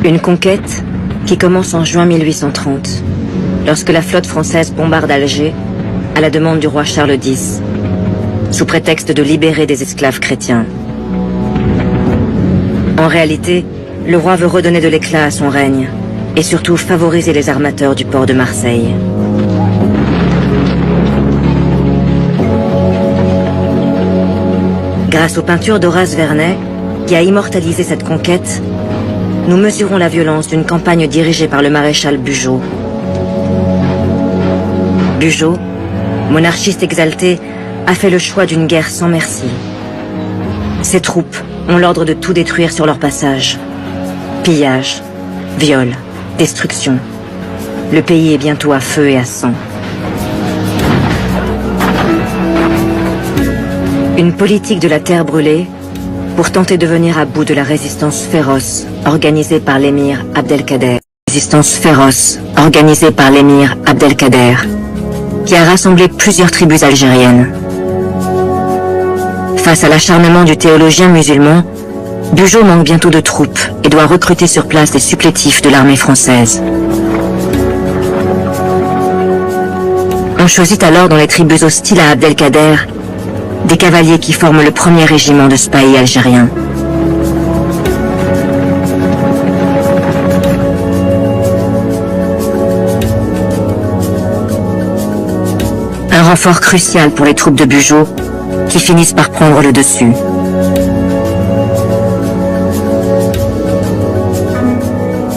Une conquête qui commence en juin 1830, lorsque la flotte française bombarde Alger à la demande du roi Charles X, sous prétexte de libérer des esclaves chrétiens. En réalité, le roi veut redonner de l'éclat à son règne et surtout favoriser les armateurs du port de Marseille. Grâce aux peintures d'Horace Vernet, qui a immortalisé cette conquête, nous mesurons la violence d'une campagne dirigée par le maréchal Bugeaud. Bugeaud, monarchiste exalté, a fait le choix d'une guerre sans merci. Ses troupes ont l'ordre de tout détruire sur leur passage. Pillage, viol, destruction. Le pays est bientôt à feu et à sang. Une politique de la terre brûlée pour tenter de venir à bout de la résistance féroce organisée par l'émir Abdelkader. Résistance féroce organisée par l'émir Abdelkader, qui a rassemblé plusieurs tribus algériennes. Face à l'acharnement du théologien musulman, Bugeaud manque bientôt de troupes et doit recruter sur place des supplétifs de l'armée française. On choisit alors dans les tribus hostiles à Abdelkader des cavaliers qui forment le premier régiment de spahis algérien. Un renfort crucial pour les troupes de Bugeaud, qui finissent par prendre le dessus.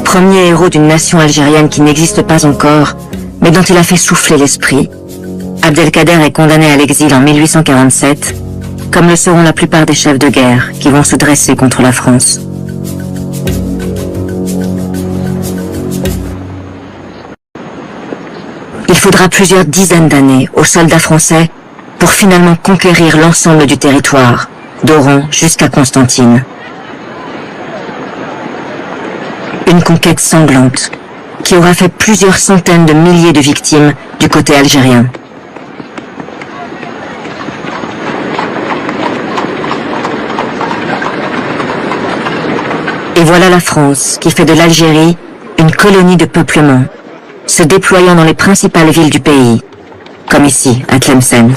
Premier héros d'une nation algérienne qui n'existe pas encore, mais dont il a fait souffler l'esprit, Abdelkader est condamné à l'exil en 1847, comme le seront la plupart des chefs de guerre qui vont se dresser contre la France. Il faudra plusieurs dizaines d'années aux soldats français pour finalement conquérir l'ensemble du territoire, d'Oran jusqu'à Constantine. Une conquête sanglante, qui aura fait plusieurs centaines de milliers de victimes du côté algérien. Et voilà la France qui fait de l'Algérie une colonie de peuplement, se déployant dans les principales villes du pays, comme ici, à Tlemcen.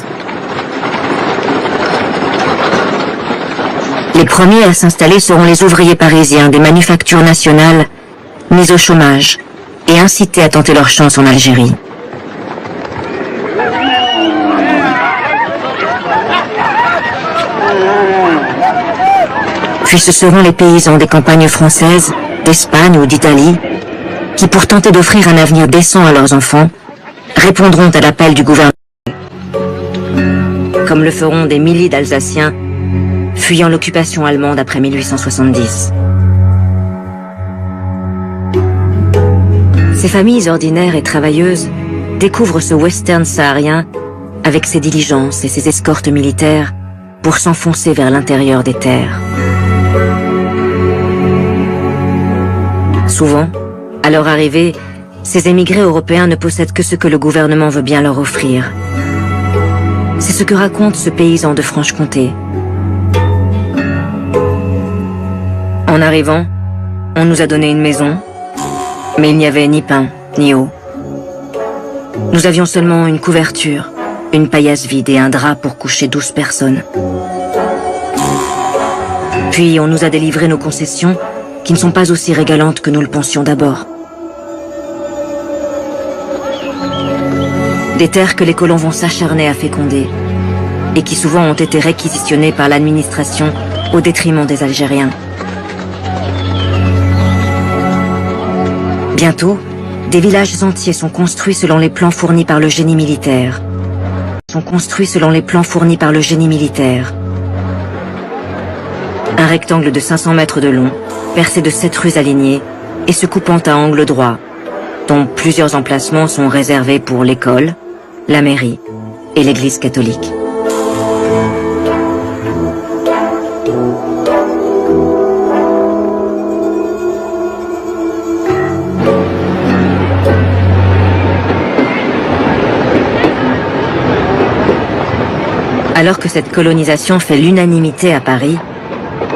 Les premiers à s'installer seront les ouvriers parisiens des manufactures nationales, mis au chômage et incités à tenter leur chance en Algérie. Puis ce seront les paysans des campagnes françaises, d'Espagne ou d'Italie, qui pour tenter d'offrir un avenir décent à leurs enfants, répondront à l'appel du gouvernement, comme le feront des milliers d'Alsaciens fuyant l'occupation allemande après 1870. Ces familles ordinaires et travailleuses découvrent ce western saharien avec ses diligences et ses escortes militaires pour s'enfoncer vers l'intérieur des terres. Souvent, à leur arrivée, ces émigrés européens ne possèdent que ce que le gouvernement veut bien leur offrir. C'est ce que raconte ce paysan de Franche-Comté. En arrivant, on nous a donné une maison, mais il n'y avait ni pain, ni eau. Nous avions seulement une couverture, une paillasse vide et un drap pour coucher 12 personnes. Puis on nous a délivré nos concessions, qui ne sont pas aussi régalantes que nous le pensions d'abord. Des terres que les colons vont s'acharner à féconder, et qui souvent ont été réquisitionnées par l'administration au détriment des Algériens. Bientôt, des villages entiers sont construits selon les plans fournis par le génie militaire. Un rectangle de 500 mètres de long, percé de 7 rues alignées et se coupant à angle droit, dont plusieurs emplacements sont réservés pour l'école, la mairie et l'église catholique. Alors que cette colonisation fait l'unanimité à Paris,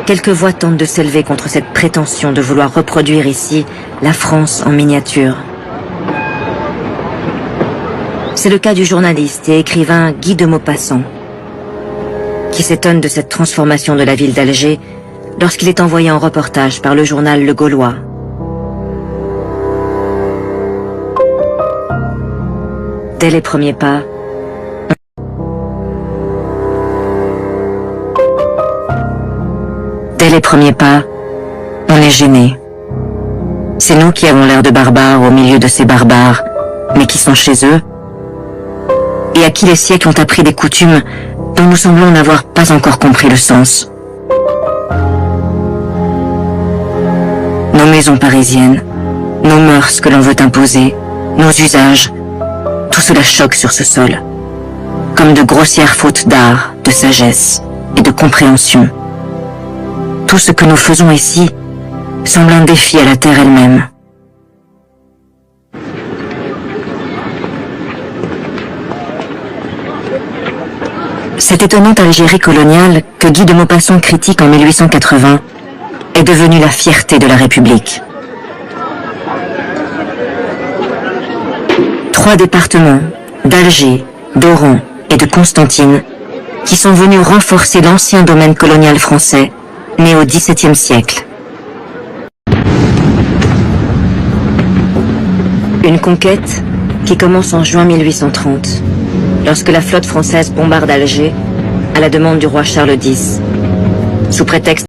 quelques voix tentent de s'élever contre cette prétention de vouloir reproduire ici la France en miniature. C'est le cas du journaliste et écrivain Guy de Maupassant, qui s'étonne de cette transformation de la ville d'Alger lorsqu'il est envoyé en reportage par le journal Le Gaulois. Dès les premiers pas, on est gêné. C'est nous qui avons l'air de barbares au milieu de ces barbares, mais qui sont chez eux, et à qui les siècles ont appris des coutumes dont nous semblons n'avoir pas encore compris le sens. Nos maisons parisiennes, nos mœurs que l'on veut imposer, nos usages, tout cela choque sur ce sol, comme de grossières fautes d'art, de sagesse et de compréhension. Tout ce que nous faisons ici semble un défi à la terre elle-même. Cette étonnante Algérie coloniale que Guy de Maupassant critique en 1880 est devenue la fierté de la République. 3 départements, d'Alger, d'Oran et de Constantine, qui sont venus renforcer l'ancien domaine colonial français, né au XVIIe siècle. Une conquête qui commence en juin 1830, lorsque la flotte française bombarde Alger à la demande du roi Charles X, sous prétexte